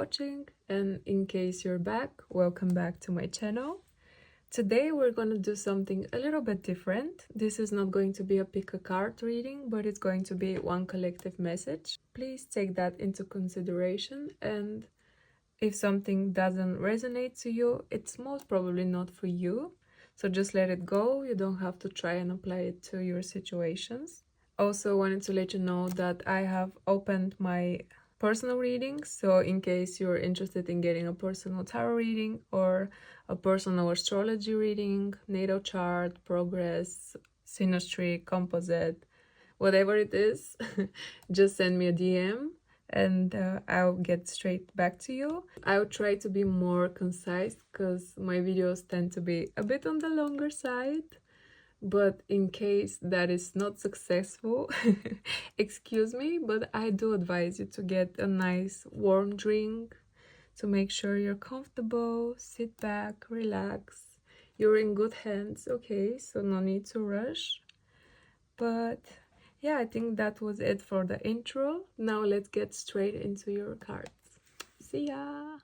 watching, and in case you're back, welcome back to my channel. Today we're going to do something a little bit different. This is not going to be a pick a card reading, but it's going to be one collective message. Please take that into consideration, and if something doesn't resonate to you, it's most probably not for you. So just let it go. You don't have to try and apply it to your situations. Also wanted to let you know that I have opened my personal readings, so in case you're interested in getting a personal tarot reading or a personal astrology reading, natal chart, progress, synastry, composite, whatever it is, just send me a DM and I'll get straight back to you. I'll try to be more concise because my videos tend to be a bit on the longer side. But in case that is not successful, excuse me, but I do advise you to get a nice warm drink to make sure you're comfortable, sit back, relax. You're in good hands, okay? So no need to rush. But yeah, I think that was it for the intro. Now let's get straight into your cards. See ya!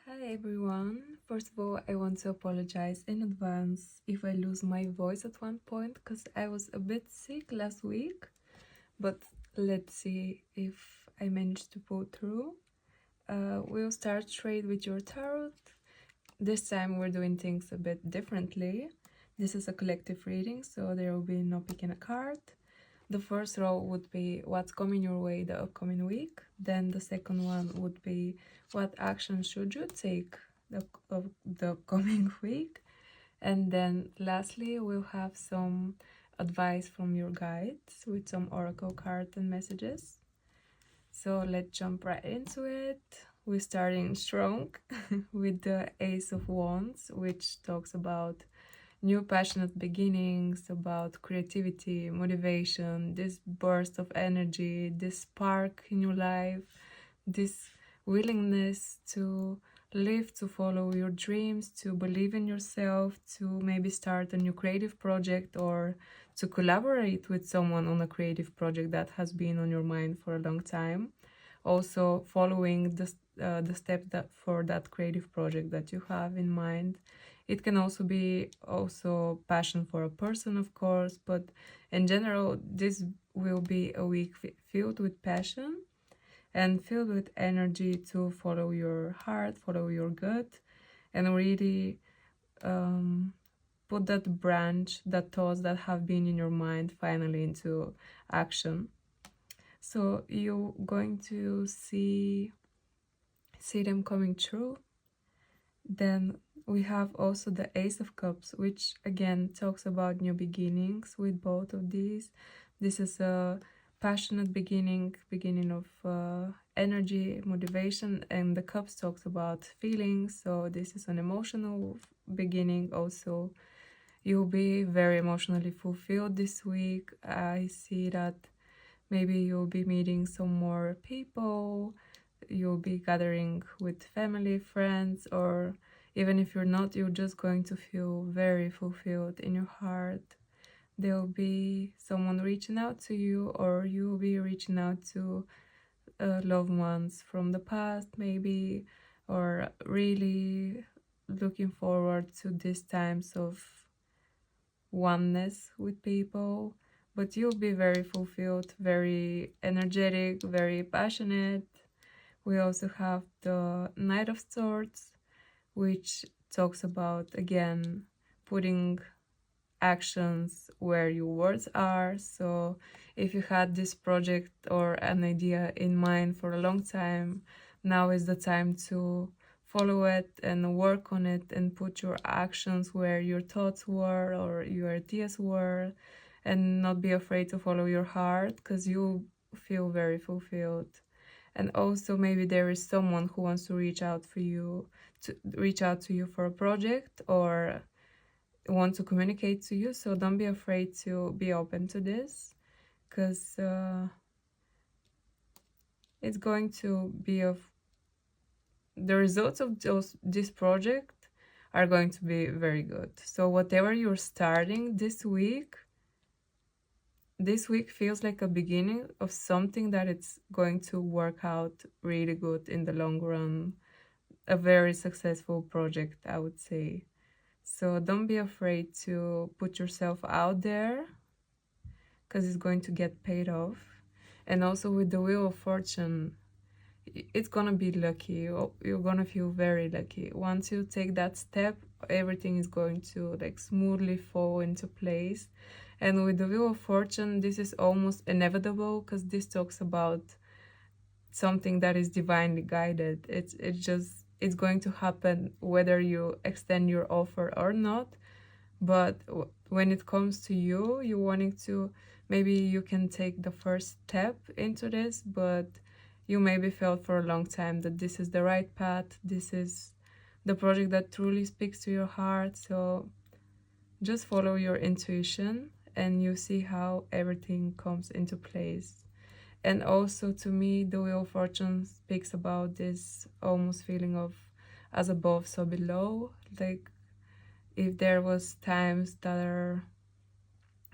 Hi everyone! First of all, I want to apologize in advance if I lose my voice at one point because I was a bit sick last week, but let's see if I managed to pull through. We'll start straight with your tarot. This time we're doing things a bit differently. This is a collective reading, so there will be no picking a card. The first row would be what's coming your way the upcoming week. Then the second one would be what action should you take the coming week. And then lastly, we'll have some advice from your guides with some oracle cards and messages. So let's jump right into it. We're starting strong with the Ace of Wands, which talks about new passionate beginnings, about creativity, motivation, this burst of energy, this spark in your life, this willingness to live, to follow your dreams, to believe in yourself, to maybe start a new creative project or to collaborate with someone on a creative project that has been on your mind for a long time. Also following the steps for that creative project that you have in mind. It can also be passion for a person, of course, but in general, this will be a week filled with passion and filled with energy to follow your heart, follow your gut, and really put that branch, that thoughts that have been in your mind finally into action. So you're going to see them coming true. Then we have also the Ace of Cups, which again talks about new beginnings with both of these. This is a passionate beginning of energy, motivation, and the Cups talks about feelings. So this is an emotional beginning also. You'll be very emotionally fulfilled this week. I see that maybe you'll be meeting some more people, you'll be gathering with family, friends, or even if you're not, you're just going to feel very fulfilled in your heart. There'll be someone reaching out to you, or you'll be reaching out to loved ones from the past maybe, or really looking forward to these times of oneness with people. But you'll be very fulfilled, very energetic, very passionate. We also have the Knight of Swords, which talks about, again, putting actions where your words are. So if you had this project or an idea in mind for a long time, now is the time to follow it and work on it and put your actions where your thoughts were or your ideas were, and not be afraid to follow your heart because you feel very fulfilled. And also maybe there is someone who wants to reach out to you for a project or want to communicate to you. So don't be afraid to be open to this, because it's going to be the results of this project are going to be very good. So whatever you're starting this week, this week feels like a beginning of something that it's going to work out really good in the long run. A very successful project, I would say. So don't be afraid to put yourself out there, because it's going to get paid off. And also with the Wheel of Fortune, it's gonna be lucky. You're gonna feel very lucky. Once you take that step, everything is going to like smoothly fall into place. And with the Wheel of Fortune, this is almost inevitable, because this talks about something that is divinely guided. It's going to happen whether you extend your offer or not. But when it comes to you wanting to, maybe you can take the first step into this, but you maybe felt for a long time that this is the right path, this is the project that truly speaks to your heart. So just follow your intuition and you see how everything comes into place. And also, to me, the Wheel of Fortune speaks about this almost feeling of as above, so below. Like, if there was times that are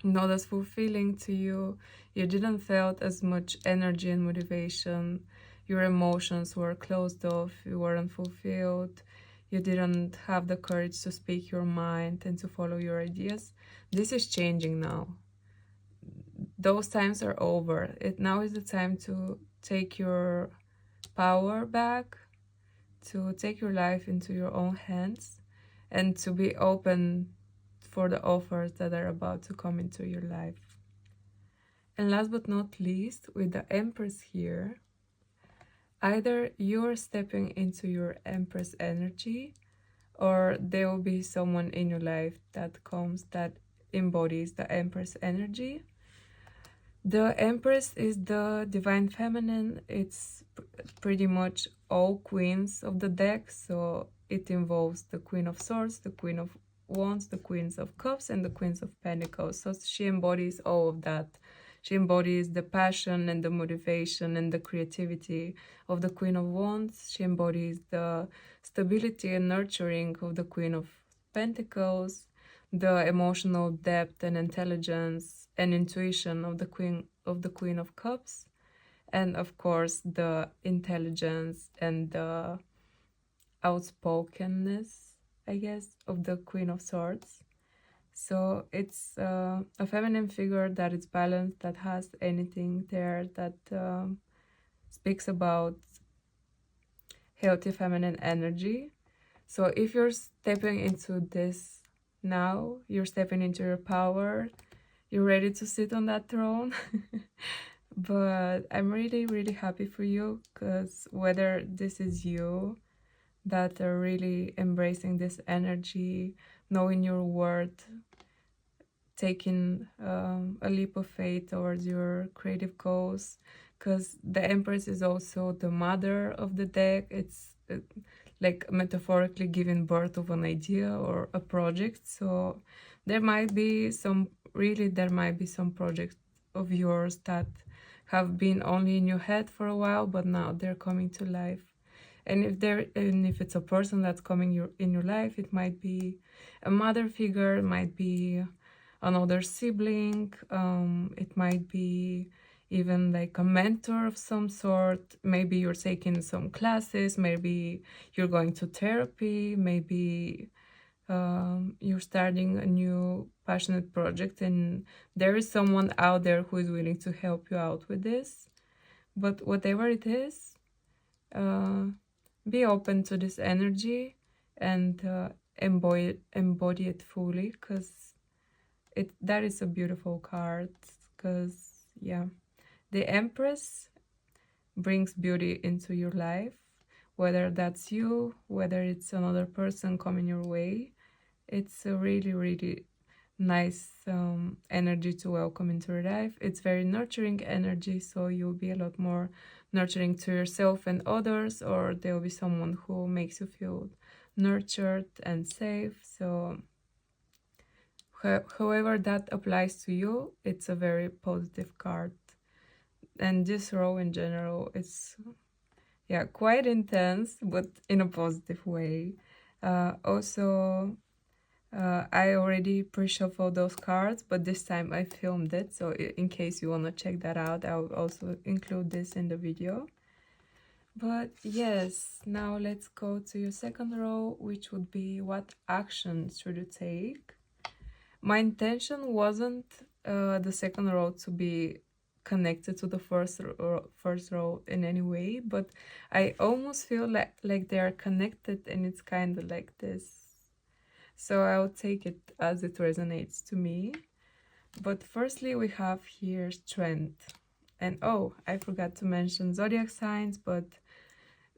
not as fulfilling to you, you didn't felt as much energy and motivation, your emotions were closed off, you weren't fulfilled, you didn't have the courage to speak your mind and to follow your ideas, this is changing now. Those times are over. Now is the time to take your power back, to take your life into your own hands, and to be open for the offers that are about to come into your life. And last but not least, with the Empress here, either you're stepping into your Empress energy, or there will be someone in your life that comes that embodies the Empress energy. The Empress is the divine feminine. It's pretty much all queens of the deck, so it involves the Queen of Swords, the Queen of Wands, the Queens of Cups, and the Queens of Pentacles. So she embodies all of that. She embodies the passion and the motivation and the creativity of the Queen of Wands. She embodies the stability and nurturing of the Queen of Pentacles, the emotional depth and intelligence and intuition of the Queen of Cups, and of course the intelligence and the outspokenness, I guess, of the Queen of Swords. So it's a feminine figure that is balanced, that has anything there that speaks about healthy feminine energy. So if you're stepping into this now, you're stepping into your power, you're ready to sit on that throne. But I'm really, really happy for you, because whether this is you that are really embracing this energy, knowing your worth, taking a leap of faith towards your creative goals, because the Empress is also the mother of the deck. It's like metaphorically giving birth of an idea or a project. So there might be some projects of yours that have been only in your head for a while, but now they're coming to life. And if it's a person that's coming in your life, it might be a mother figure, it might be another sibling, it might be even like a mentor of some sort. Maybe you're taking some classes, maybe you're going to therapy, maybe you're starting a new passionate project, and there is someone out there who is willing to help you out with this. But whatever it is, be open to this energy and embody it fully, because that is a beautiful card. Because yeah, the Empress brings beauty into your life, whether that's you, whether it's another person coming your way. It's a really, really nice energy to welcome into your life. It's very nurturing energy, so you'll be a lot more nurturing to yourself and others, or there'll be someone who makes you feel nurtured and safe. So however that applies to you, it's a very positive card. And this row in general is quite intense, but in a positive way. Also, I already pre-shuffled those cards, but this time I filmed it, so in case you want to check that out, I will also include this in the video. But yes, now let's go to your second row, which would be what actions should you take. My intention wasn't the second row to be connected to the first row in any way, but I almost feel like they are connected, and it's kind of like this. So I'll take it as it resonates to me. But firstly, we have here strength. And oh, I forgot to mention zodiac signs, but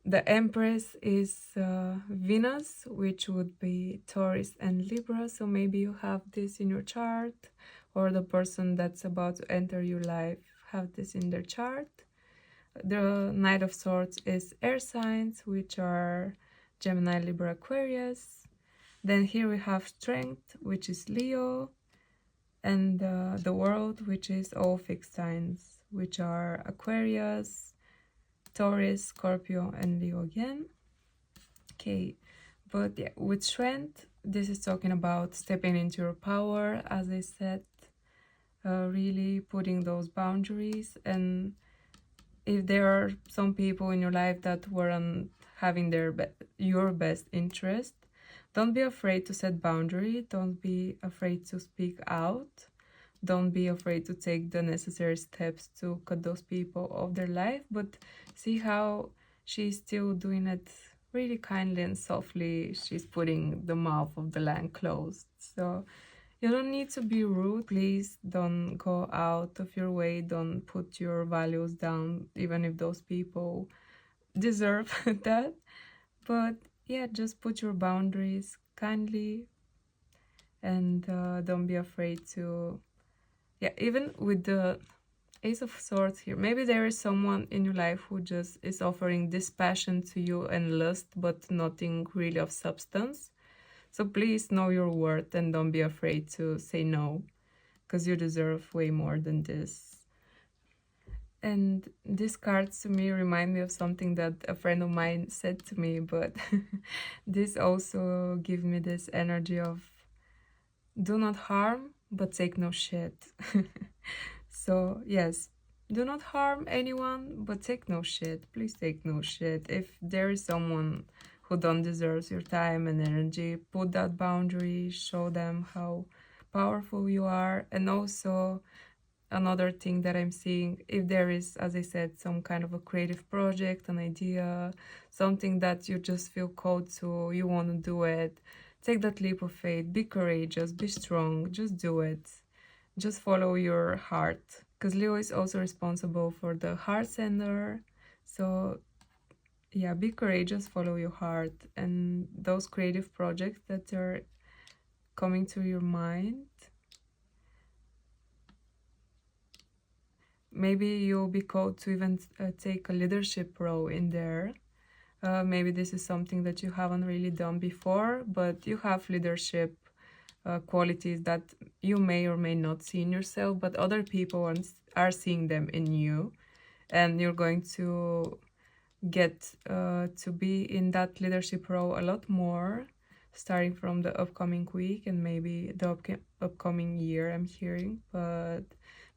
the Empress is Venus, which would be Taurus and Libra. So maybe you have this in your chart, or the person that's about to enter your life have this in their chart. The Knight of Swords is air signs, which are Gemini, Libra, Aquarius. Then here we have strength, which is Leo, and the world, which is all fixed signs, which are Aquarius, Taurus, Scorpio, and Leo again. Okay, but yeah, with strength, this is talking about stepping into your power, as I said, really putting those boundaries. And if there are some people in your life that weren't having your best interest, don't be afraid to set boundaries. Don't be afraid to speak out. Don't be afraid to take the necessary steps to cut those people off their life. But see how she's still doing it really kindly and softly. She's putting the mouth of the lion closed. So you don't need to be rude. Please don't go out of your way. Don't put your values down, even if those people deserve that. But yeah, just put your boundaries kindly, and don't be afraid to, yeah, even with the Ace of Swords here, maybe there is someone in your life who just is offering this passion to you and lust, but nothing really of substance. So please know your worth and don't be afraid to say no, because you deserve way more than this. And these cards to me remind me of something that a friend of mine said to me, but this also gives me this energy of do not harm, but take no shit. So yes, do not harm anyone, but take no shit. Please take no shit. If there is someone who don't deserve your time and energy, put that boundary, show them how powerful you are. And also another thing that I'm seeing, if there is, as I said, some kind of a creative project, an idea, something that you just feel called to, you want to do it, take that leap of faith, be courageous, be strong, just do it. Just follow your heart, because Leo is also responsible for the heart center. So yeah, be courageous, follow your heart, and those creative projects that are coming to your mind, maybe you'll be called to even take a leadership role in there. Maybe this is something that you haven't really done before, but you have leadership qualities that you may or may not see in yourself, but other people are seeing them in you, and you're going to get to be in that leadership role a lot more, starting from the upcoming week and maybe the upcoming year, I'm hearing. But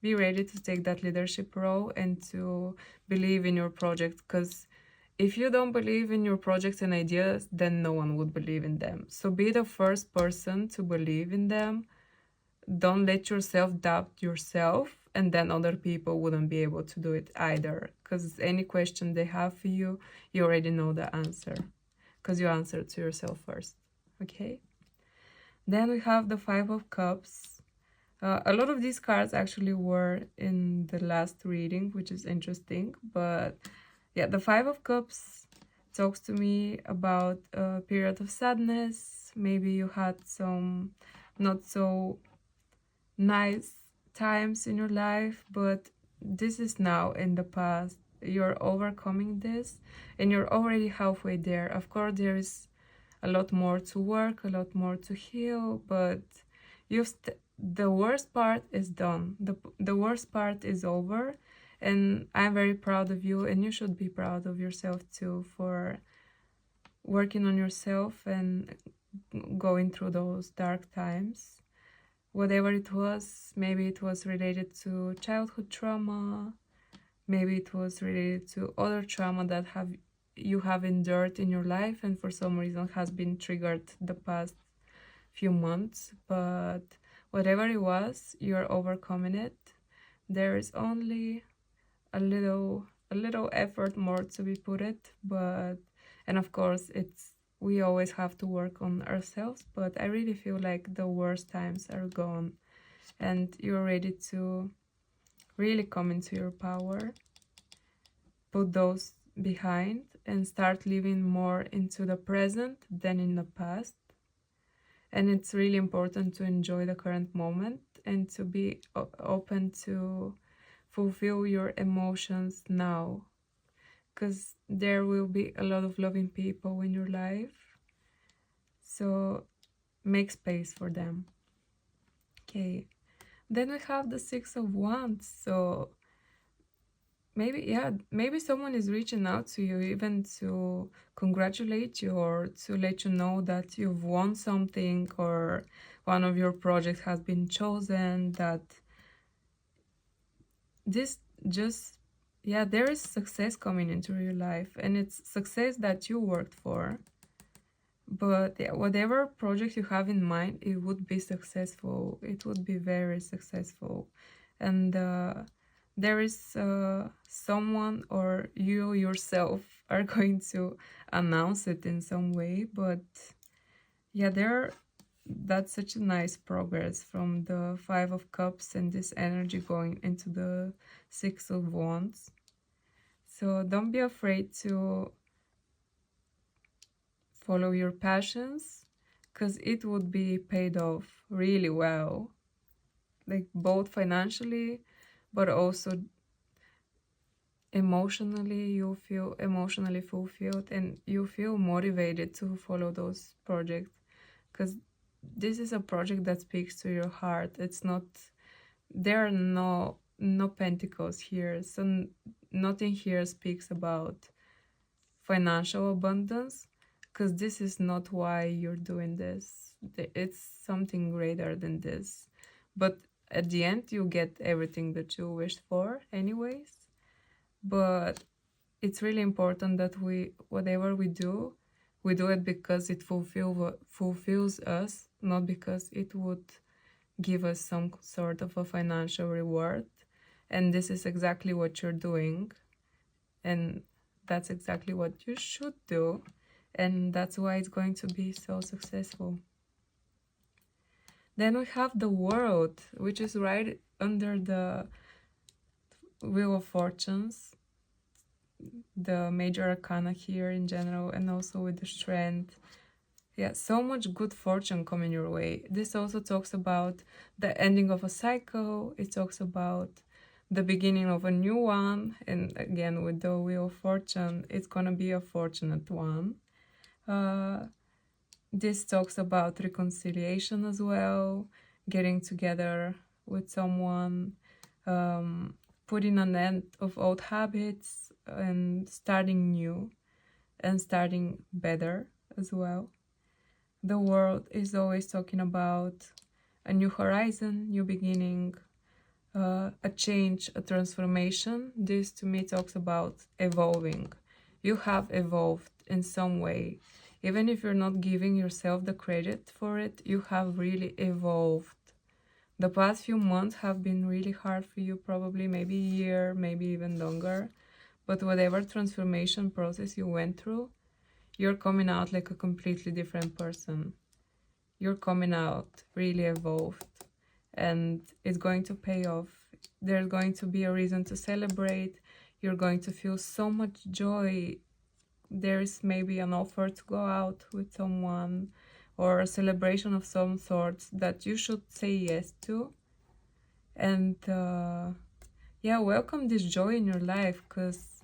be ready to take that leadership role and to believe in your project, because if you don't believe in your projects and ideas, then no one would believe in them. So be the first person to believe in them. Don't let yourself doubt yourself, and then other people wouldn't be able to do it either. Because any question they have for you, you already know the answer, because you answered to yourself first. Okay? Then we have the Five of Cups. A lot of these cards actually were in the last reading, which is interesting. But yeah, the Five of Cups talks to me about a period of sadness. Maybe you had some not so nice times in your life, but this is now in the past. You're overcoming this and you're already halfway there. Of course, there is a lot more to work, a lot more to heal, but the worst part is done. The worst part is over, and I'm very proud of you, and you should be proud of yourself too for working on yourself and going through those dark times. Whatever it was, maybe it was related to childhood trauma, maybe it was related to other trauma that you have endured in your life and for some reason has been triggered the past few months. But whatever it was, you're overcoming it. There is only a little effort more to be put it, but and of course we always have to work on ourselves, but I really feel like the worst times are gone and you're ready to really come into your power, put those behind and start living more into the present than in the past. And it's really important to enjoy the current moment and to be open to fulfill your emotions now, because there will be a lot of loving people in your life, so make space for them. Okay, then we have the Six of Wands. So maybe someone is reaching out to you even to congratulate you or to let you know that you've won something or one of your projects has been chosen, that this just there is success coming into your life, and it's success that you worked for. But whatever project you have in mind, it would be successful. It would be very successful. And there is someone or you yourself are going to announce it in some way. But that's such a nice progress from the Five of Cups and this energy going into the Six of Wands. So don't be afraid to follow your passions, because it would be paid off really well, like both financially but also emotionally. You feel emotionally fulfilled and you feel motivated to follow those projects, because this is a project that speaks to your heart. It's not, there are no pentacles here, so nothing here speaks about financial abundance, because this is not why you're doing this. It's something greater than this. But at the end, you get everything that you wished for anyways. But it's really important that whatever we do it because it fulfills us, not because it would give us some sort of a financial reward. And this is exactly what you're doing. And that's exactly what you should do. And that's why it's going to be so successful. Then we have the World, which is right under the Wheel of Fortunes, the major arcana here in general, and also with the Strength. Yeah, so much good fortune coming your way. This also talks about the ending of a cycle. It talks about the beginning of a new one. And again, with the Wheel of Fortune, it's gonna be a fortunate one. This talks about reconciliation as well, getting together with someone, putting an end of old habits and starting new and starting better as well. The World is always talking about a new horizon, new beginning, a change, a transformation. This to me talks about evolving. You have evolved in some way. Even if you're not giving yourself the credit for it, you have really evolved. The past few months have been really hard for you, probably maybe a year, maybe even longer. But whatever transformation process you went through, you're coming out like a completely different person. You're coming out really evolved, and it's going to pay off. There's going to be a reason to celebrate. You're going to feel so much joy. There's maybe an offer to go out with someone or a celebration of some sort that you should say yes to. And welcome this joy in your life, because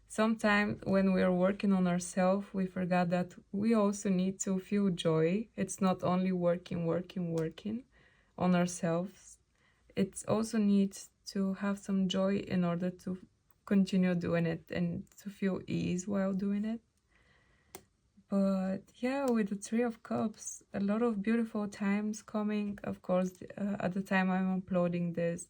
sometimes when we're working on ourselves, we forgot that we also need to feel joy. It's not only working on ourselves. It also needs to have some joy in order to continue doing it and to feel ease while doing it. But yeah, with the Three of Cups, a lot of beautiful times coming. Of course, at the time I'm uploading this,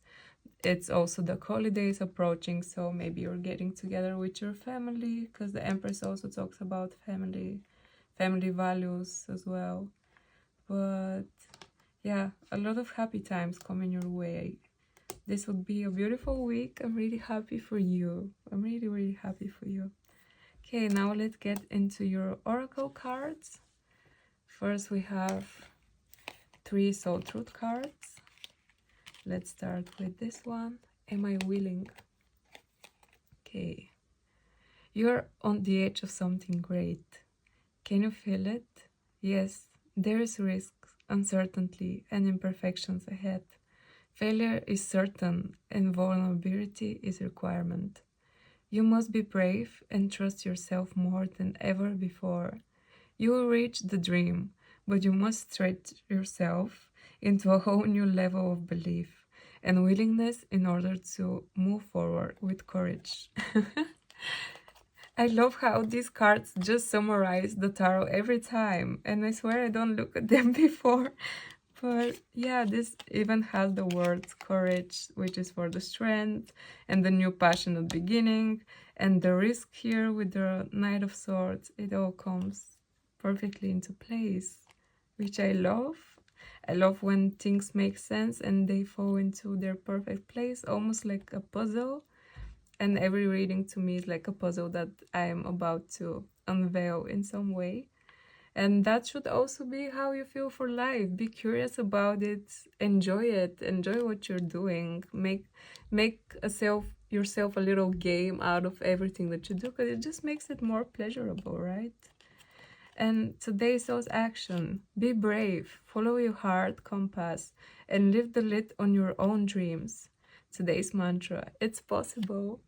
it's also the holidays approaching, so maybe you're getting together with your family, because the Empress also talks about family values as well. But yeah, a lot of happy times coming your way. This would be a beautiful week. I'm really happy for you. I'm really, really happy for you. Okay, now let's get into your oracle cards. First, we have 3 soul truth cards. Let's start with this one. Am I willing? Okay. You're on the edge of something great. Can you feel it? Yes, there is risk, uncertainty, and imperfections ahead. Failure is certain, and vulnerability is a requirement. You must be brave and trust yourself more than ever before. You will reach the dream, but you must stretch yourself into a whole new level of belief and willingness in order to move forward with courage. I love how these cards just summarize the tarot every time, and I swear I don't look at them before. But yeah, this even has the word courage, which is for the strength, and the new passionate beginning, and the risk here with the Knight of Swords. It all comes perfectly into place, which I love. I love when things make sense and they fall into their perfect place, almost like a puzzle. And every reading to me is like a puzzle that I am about to unveil in some way. And that should also be how you feel for life. Be curious about it, enjoy what you're doing. Make yourself a little game out of everything that you do, because it just makes it more pleasurable, right? And today's soul's action: be brave, follow your heart compass, and lift the lid on your own dreams. Today's mantra: it's possible.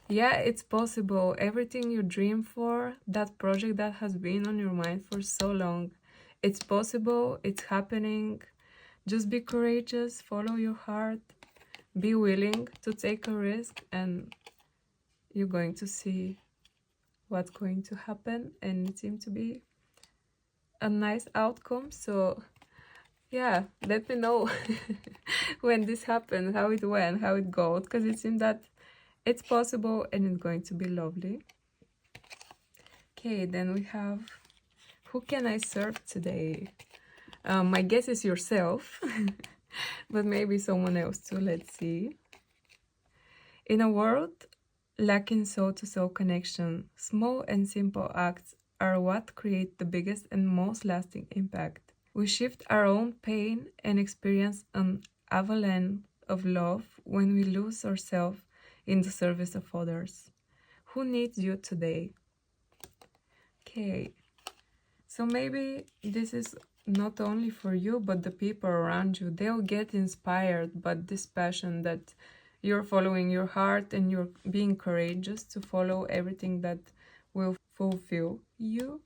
Yeah, it's possible. Everything you dream for, that project that has been on your mind for so long, it's possible, it's happening. Just be courageous, follow your heart, be willing to take a risk, and you're going to see what's going to happen, and it seems to be a nice outcome. So yeah, let me know when this happened, how it went, how it goes, because it seems that it's possible and it's going to be lovely. Okay, then we have, who can I serve today? My guess is yourself, but maybe someone else too. Let's see. In a world lacking soul-to-soul connection, small and simple acts are what create the biggest and most lasting impact. We shift our own pain and experience an avalanche of love when we lose ourselves in the service of others. Who needs you today? Okay, so maybe this is not only for you, but the people around you. They'll get inspired by this passion that you're following your heart, and you're being courageous to follow everything that will fulfill you.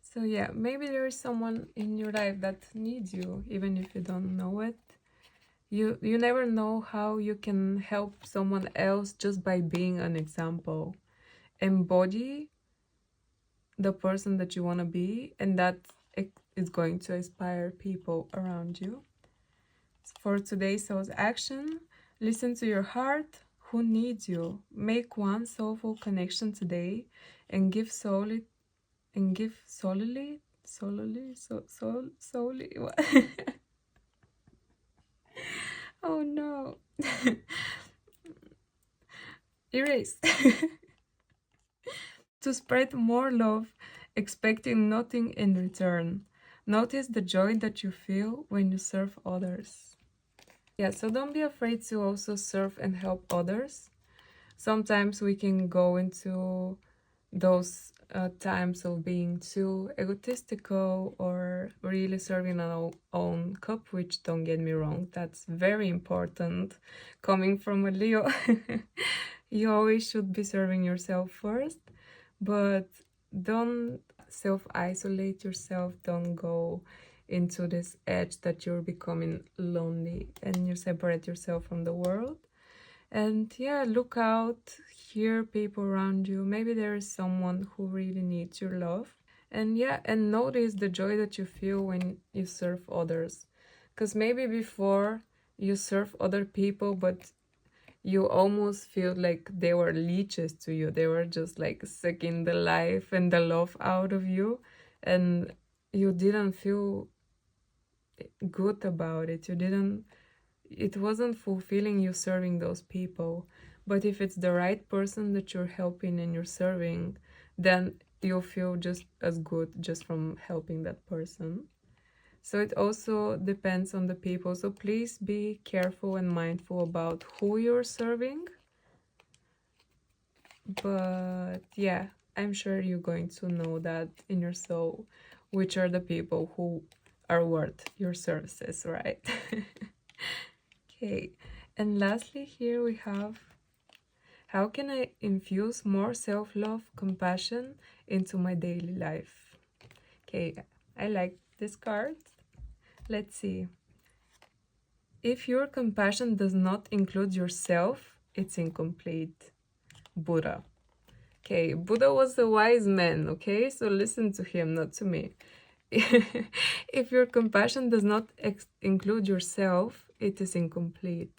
So yeah, maybe there is someone in your life that needs you, even if you don't know it. You never know how you can help someone else just by being an example. Embody the person that you want to be, and that is going to inspire people around you. For today's soul's action, listen to your heart. Who needs you? Make one soulful connection today, and give solely what? Oh no. Erase. To spread more love, expecting nothing in return. Notice the joy that you feel when you serve others. Yeah, so don't be afraid to also serve and help others. Sometimes we can go into those times of being too egotistical or really serving our own cup, which, don't get me wrong, that's very important. Coming from a Leo, you always should be serving yourself first, but don't self-isolate yourself. Don't go into this edge that you're becoming lonely and you separate yourself from the world. And yeah, look out, hear people around you. Maybe there is someone who really needs your love. And yeah, and notice the joy that you feel when you serve others. Because maybe before you serve other people, but you almost feel like they were leeches to you. They were just like sucking the life and the love out of you. And you didn't feel good about it. It wasn't fulfilling you serving those people. But if it's the right person that you're helping and you're serving, then you'll feel just as good just from helping that person. So it also depends on the people. So please be careful and mindful about who you're serving. But yeah, I'm sure you're going to know that in your soul, which are the people who are worth your services, right? Okay, and lastly, here we have, how can I infuse more self-love, compassion into my daily life? Okay, I like this card. Let's see. If your compassion does not include yourself, it's incomplete. Buddha. Okay, Buddha was a wise man, okay? So listen to him, not to me. If your compassion does not include yourself, it is incomplete.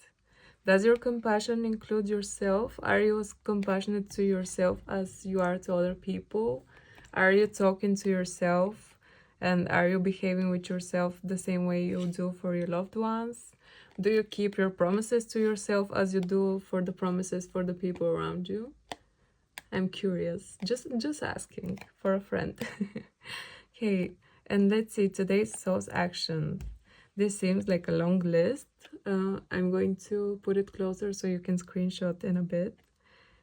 Does your compassion include yourself? Are you as compassionate to yourself as you are to other people? Are you talking to yourself? And are you behaving with yourself the same way you do for your loved ones? Do you keep your promises to yourself as you do for the promises for the people around you? I'm curious. Just asking for a friend. Okay, and let's see today's soul's action. This seems like a long list. I'm going to put it closer so you can screenshot in a bit.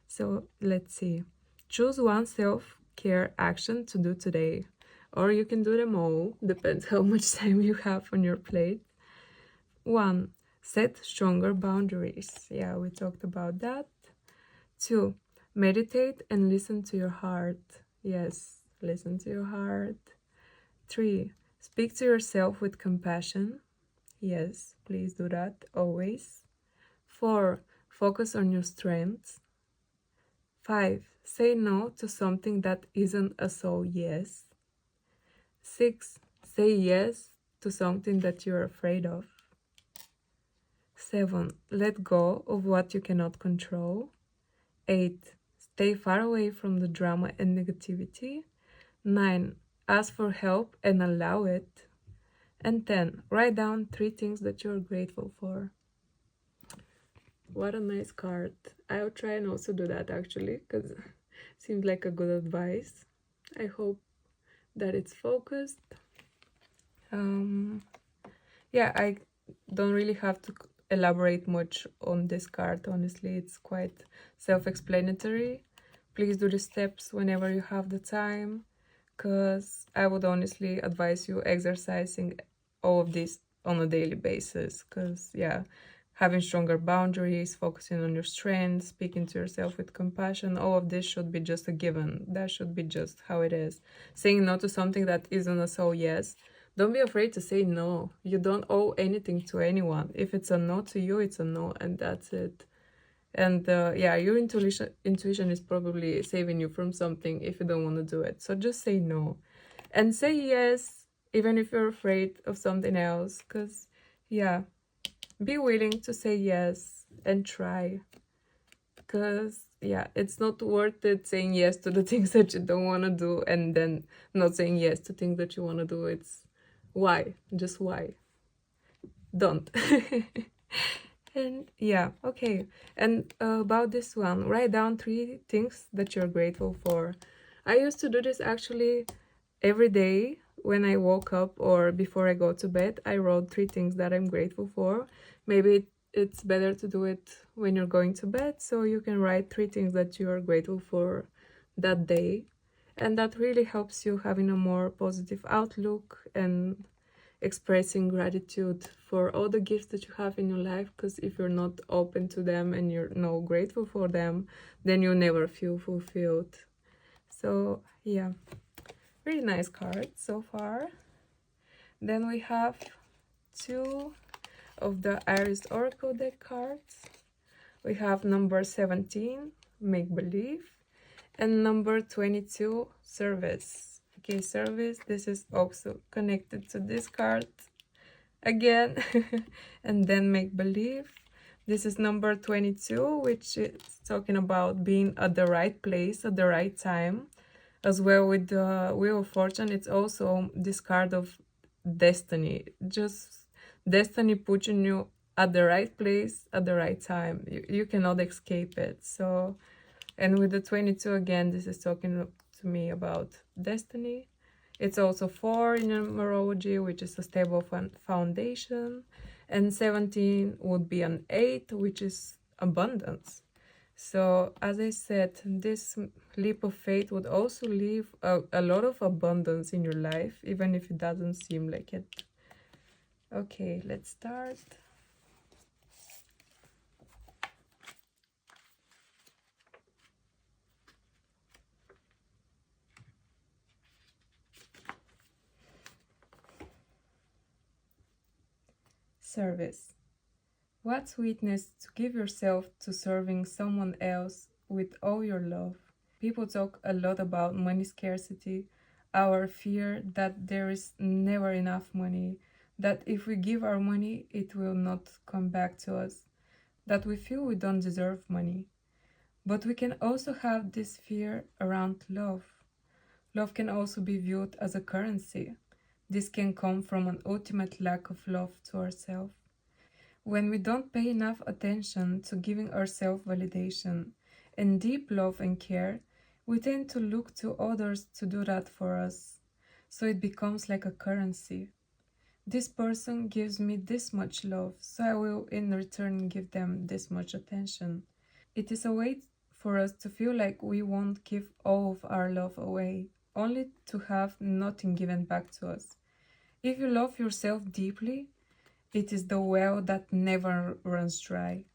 So let's see. Choose one self-care action to do today. Or you can do them all, depends how much time you have on your plate. 1. Set stronger boundaries. Yeah, we talked about that. 2. Meditate and listen to your heart. Yes, listen to your heart. 3. Speak to yourself with compassion. Yes, please do that always. 4. Focus on your strengths. 5. Say no to something that isn't a so yes. 6. Say yes to something that you're afraid of. 7. Let go of what you cannot control. 8. Stay far away from the drama and negativity. 9. Ask for help and allow it. And 10. Write down 3 things that you're grateful for. What a nice card. I'll try and also do that actually, because it seems like a good advice. I hope that it's focused. Yeah, I don't really have to elaborate much on this card, honestly. It's quite self-explanatory. Please do the steps whenever you have the time, because I would honestly advise you exercising all of this on a daily basis, because yeah, having stronger boundaries, focusing on your strengths, speaking to yourself with compassion, all of this should be just a given. That should be just how it is. Saying no to something that isn't a so yes. Don't be afraid to say no. You don't owe anything to anyone. If it's a no to you, it's a no, and that's it. And yeah, your intuition is probably saving you from something if you don't want to do it. So just say no. And say yes, even if you're afraid of something else. Because, yeah, be willing to say yes and try. Because, yeah, it's not worth it saying yes to the things that you don't want to do and then not saying yes to things that you want to do. It's why? Just why? Don't. And yeah, okay. And about this one, write down 3 things that you're grateful for. I used to do this actually every day when I woke up or before I go to bed. I wrote 3 things that I'm grateful for. Maybe it's better to do it when you're going to bed, so you can write 3 things that you are grateful for that day. And that really helps you having a more positive outlook and expressing gratitude for all the gifts that you have in your life, because if you're not open to them and you're not grateful for them, then you'll never feel fulfilled. So yeah, really nice card so far. Then we have 2 of the Iris Oracle deck cards. we have number 17, make believe, and number 22, service. Okay, service, this is also connected to this card again. And then make believe, this is number 22, which is talking about being at the right place at the right time. As well with the Wheel of Fortune, it's also this card of destiny. Just destiny putting you at the right place at the right time. You cannot escape it. So, and with the 22 again, this is talking to me about destiny. It's also 4 in numerology, which is a stable foundation. And 17 would be an 8, which is abundance. So, as I said, this leap of faith would also leave a lot of abundance in your life, even if it doesn't seem like it. Okay, let's start. Service. What sweetness to give yourself to serving someone else with all your love. People talk a lot about money scarcity, our fear that there is never enough money, that if we give our money, it will not come back to us, that we feel we don't deserve money. But we can also have this fear around love. Love can also be viewed as a currency. This can come from an ultimate lack of love to ourselves. When we don't pay enough attention to giving ourselves validation and deep love and care, we tend to look to others to do that for us. So it becomes like a currency. This person gives me this much love, so I will in return give them this much attention. It is a way for us to feel like we won't give all of our love away, only to have nothing given back to us. If you love yourself deeply, it is the well that never runs dry.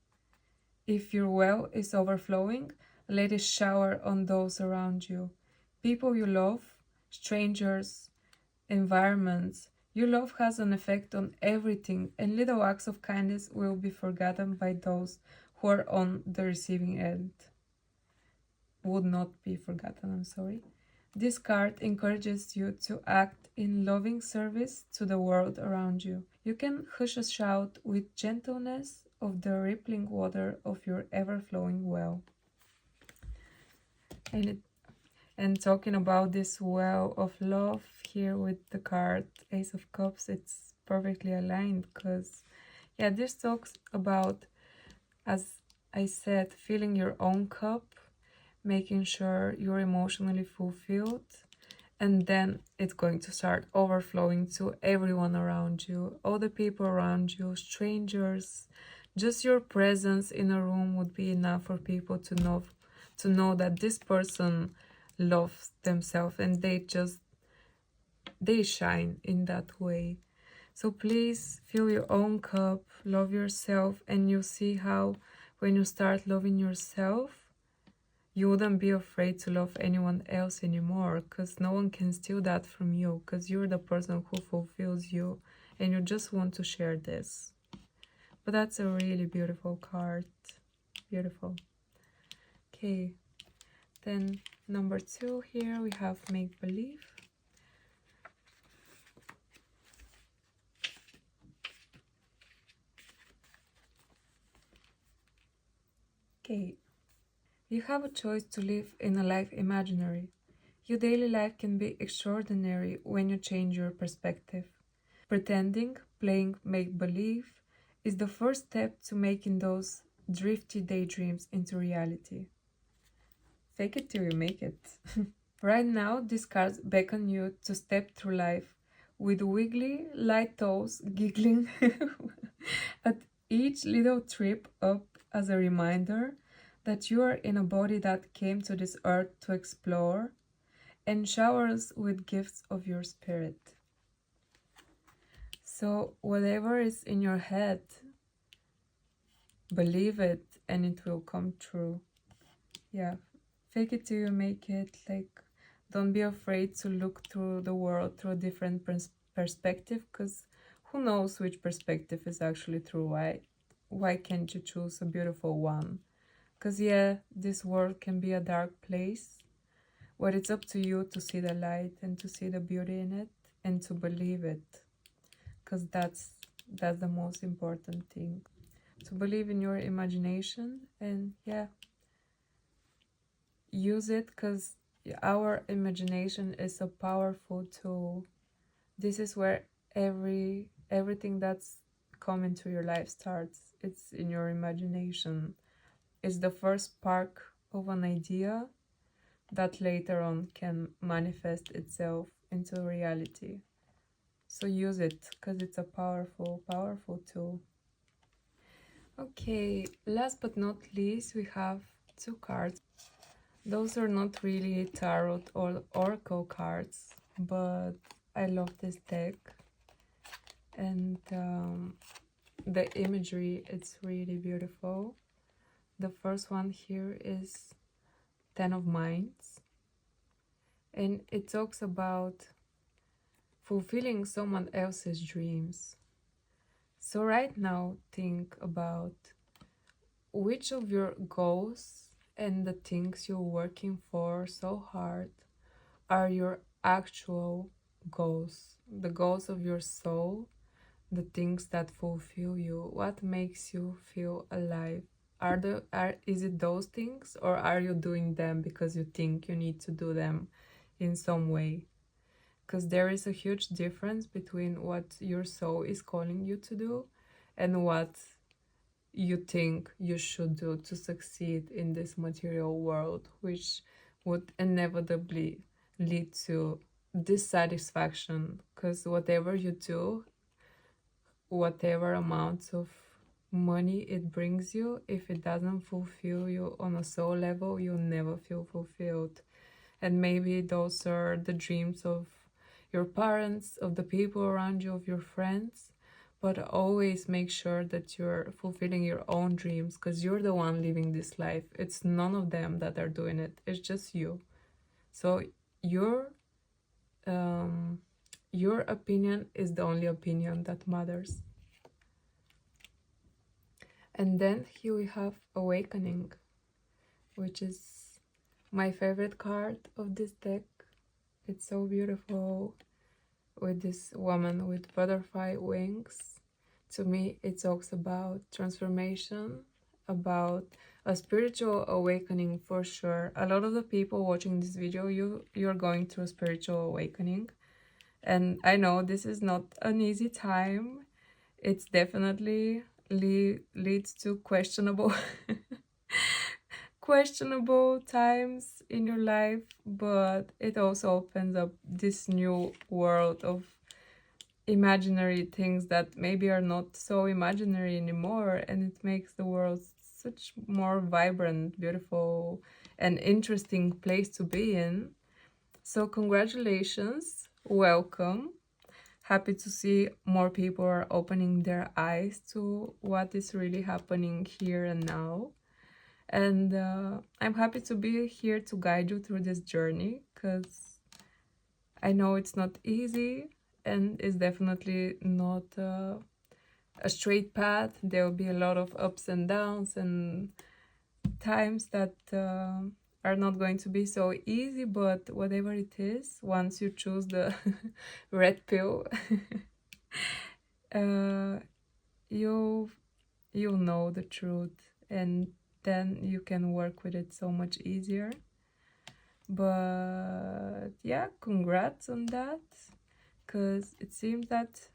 If your well is overflowing, let it shower on those around you. People you love, strangers, environments. Your love has an effect on everything, and little acts of kindness will be forgotten by those who are on the receiving end. Would not be forgotten, I'm sorry. This card encourages you to act in loving service to the world around you. You can hush a shout with gentleness of the rippling water of your ever-flowing well. And talking about this well of love here with the card Ace of Cups, it's perfectly aligned because, yeah, this talks about, as I said, filling your own cup, making sure you're emotionally fulfilled, and then it's going to start overflowing to everyone around you, all the people around you, strangers. Just your presence in a room would be enough for people to know that this person loves themselves, and they shine in that way. So please fill your own cup, love yourself, and you'll see how when you start loving yourself, you wouldn't be afraid to love anyone else anymore, because no one can steal that from you, because you're the person who fulfills you, and you just want to share this. But that's a really beautiful card. Beautiful. Okay, then number 2 here we have make believe. Okay. You have a choice to live in a life imaginary. Your daily life can be extraordinary when you change your perspective. Pretending, playing make-believe, is the first step to making those drifty daydreams into reality. Fake it till you make it. Right now, these cards beckon you to step through life with wiggly, light toes, giggling at each little trip up as a reminder that you are in a body that came to this earth to explore and showers with gifts of your spirit. So whatever is in your head, believe it and it will come true. Yeah, fake it till you make it. Like, don't be afraid to look through the world through a different perspective, because who knows which perspective is actually true, right? why can't you choose a beautiful one? Because yeah, this world can be a dark place, but it's up to you to see the light and to see the beauty in it and to believe it, because that's the most important thing. To believe in your imagination and yeah, use it, because our imagination is a powerful tool. This is where everything that's come into your life starts. It's in your imagination. It's the first spark of an idea that later on can manifest itself into reality. So use it, because it's a powerful tool. Okay, last but not least, we have two cards. Those are not really tarot or oracle cards, but I love this deck. And the imagery, it's really beautiful. The first one here is 10 of Wands, and it talks about fulfilling someone else's dreams. So right now, think about which of your goals and the things you're working for so hard are your actual goals, the goals of your soul, the things that fulfill you, what makes you feel alive. Is it those things, or are you doing them because you think you need to do them in some way? Because there is a huge difference between what your soul is calling you to do and what you think you should do to succeed in this material world, which would inevitably lead to dissatisfaction. Because whatever you do, whatever amount of money it brings you, if it doesn't fulfill you on a soul level, you'll never feel fulfilled. And maybe those are the dreams of your parents, of the people around you, of your friends, but always make sure that you're fulfilling your own dreams, because you're the one living this life. It's none of them that are doing it, it's just you. So your opinion is the only opinion that matters. And then here we have Awakening, which is my favorite card of this deck. It's so beautiful, with this woman with butterfly wings. To me, it talks about transformation, about a spiritual awakening for sure. A lot of the people watching this video, you're going through a spiritual awakening. And I know this is not an easy time. It's definitely leads to questionable questionable times in your life, but it also opens up this new world of imaginary things that maybe are not so imaginary anymore, and it makes the world such more vibrant, beautiful, and interesting place to be in. So congratulations, welcome. Happy to see more people are opening their eyes to what is really happening here and now. And I'm happy to be here to guide you through this journey, because I know it's not easy and it's definitely not a straight path. There will be a lot of ups and downs and times that are not going to be so easy, but whatever it is, once you choose the red pill, you'll know the truth, and then you can work with it so much easier. But yeah, congrats on that, because it seems that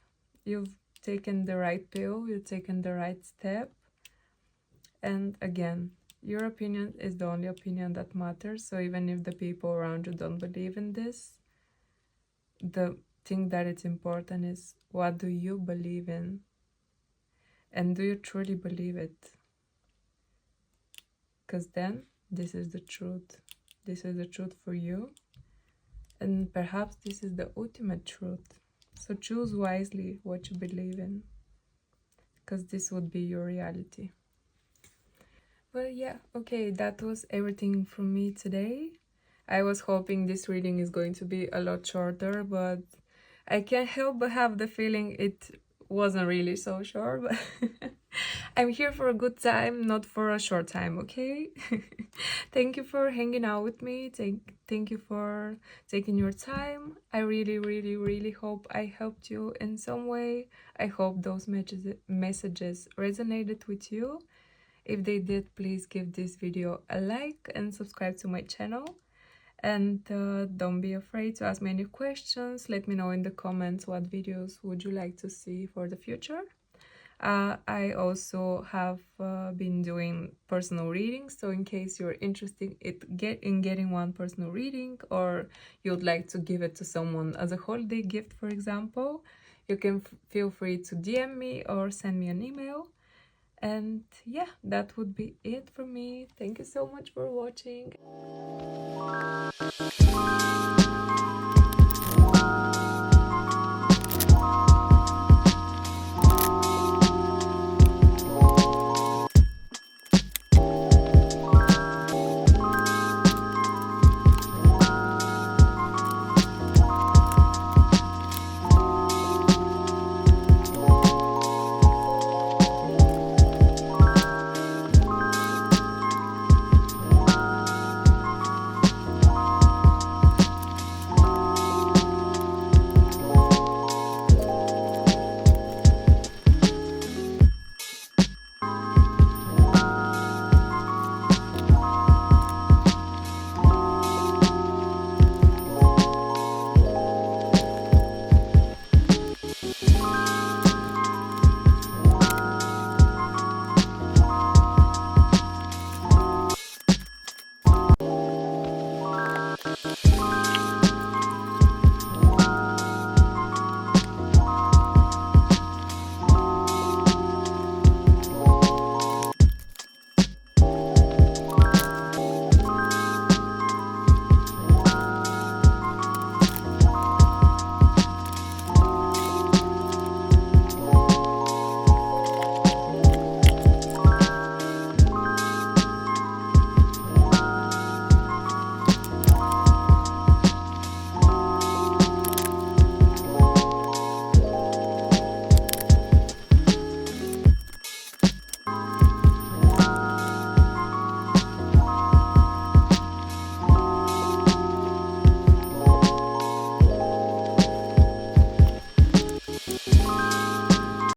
you've taken the right pill, you've taken the right step. And again, your opinion is the only opinion that matters. So even if the people around you don't believe in this, the thing that it's important is, what do you believe in? And do you truly believe it? Because then this is the truth. This is the truth for you. And perhaps this is the ultimate truth. So choose wisely what you believe in, because this would be your reality. But yeah, okay, that was everything from me today. I was hoping this reading is going to be a lot shorter, but I can't help but have the feeling it wasn't really so sure, but I'm here for a good time, not for a short time, okay? Thank you for hanging out with me. Thank you for taking your time. I really, really, really hope I helped you in some way. I hope those messages resonated with you. If they did, please give this video a like and subscribe to my channel. And don't be afraid to ask me any questions. Let me know in the comments what videos would you like to see for the future. I also have been doing personal readings, so in case you're interested in getting one personal reading, or you'd like to give it to someone as a holiday gift, for example, you can feel free to DM me or send me an email. And yeah, that would be it for me. Thank you so much for watching.